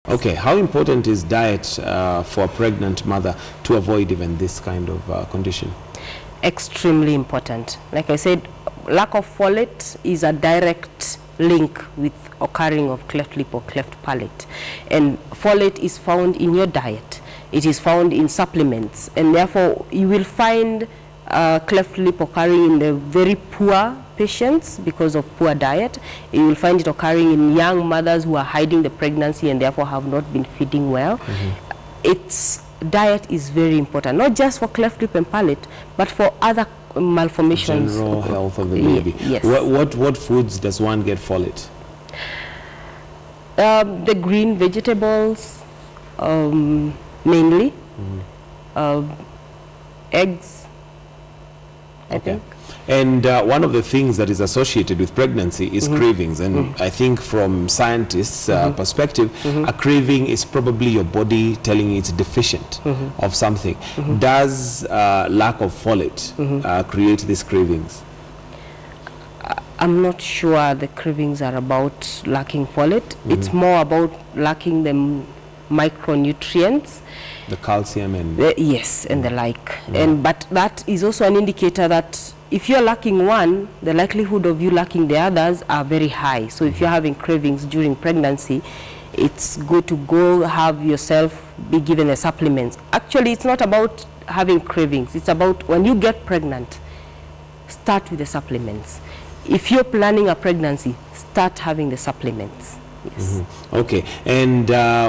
Okay, how important is diet for a pregnant mother to avoid even this kind of condition? Extremely important. Like I said, lack of folate is a direct link with occurring of cleft lip or cleft palate. And folate is found in your diet. It is found in supplements. And therefore, you will find cleft lip occurring in the very poor patients because of poor diet. You will find it occurring in young mothers who are hiding the pregnancy and therefore have not been feeding well. Its diet is very important, not just for cleft lip and palate, but for other malformations. General health of the baby. Yes. What foods does one get folate? The green vegetables, mainly. Eggs, I think. And one of the things that is associated with pregnancy is cravings. And I think from scientists' perspective, a craving is probably your body telling you it's deficient of something. Does lack of folate create these cravings? I'm not sure the cravings are about lacking folate. It's more about lacking the micronutrients. The calcium and... yes, and the like. But that is also an indicator that if you're lacking one, the likelihood of you lacking the others are very high. So if you're having cravings during pregnancy, it's good to go have yourself be given a supplement. Actually, it's not about having cravings. It's about when you get pregnant, start with the supplements. If you're planning a pregnancy, start having the supplements. Yes. Okay, and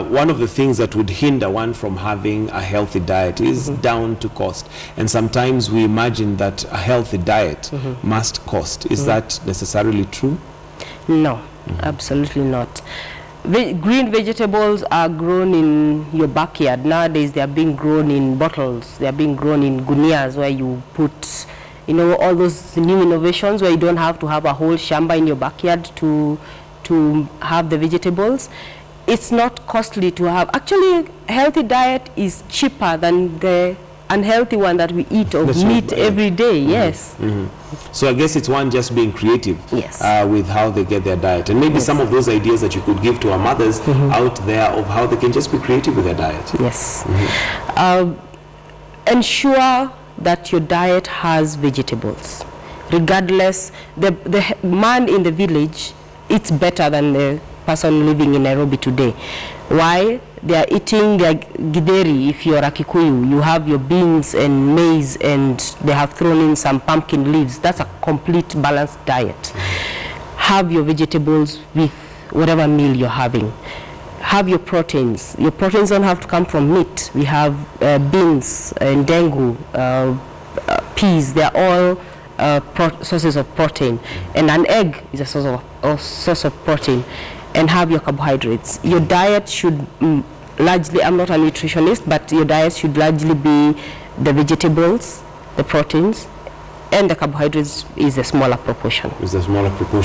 one of the things that would hinder one from having a healthy diet is down to cost. And sometimes we imagine that a healthy diet must cost. Is that necessarily true? No, absolutely not. Green vegetables are grown in your backyard. Nowadays they are being grown in bottles. They are being grown in gunias where you put, you know, all those new innovations where you don't have to have a whole shamba in your backyard to have the vegetables. It's not costly to have. Actually, a healthy diet is cheaper than the unhealthy one that we eat of meat every day. Yes. So I guess it's one just being creative with how they get their diet. And maybe some of those ideas that you could give to our mothers out there of how they can just be creative with their diet. Yes. Ensure that your diet has vegetables. Regardless, the man in the village eats better than the person living in Nairobi today. Why? They are eating their githeri. If you're a Kikuyu, you have your beans and maize, and they have thrown in some pumpkin leaves. That's a complete balanced diet. Have your vegetables with whatever meal you're having. Have your proteins. Your proteins don't have to come from meat. We have beans and dengu, peas. They're all sources of protein, and an egg is a source of protein. And have your carbohydrates. Your diet should largely, I'm not a nutritionist, but your diet should largely be the vegetables, the proteins, and the carbohydrates is a smaller proportion. Is a smaller proportion.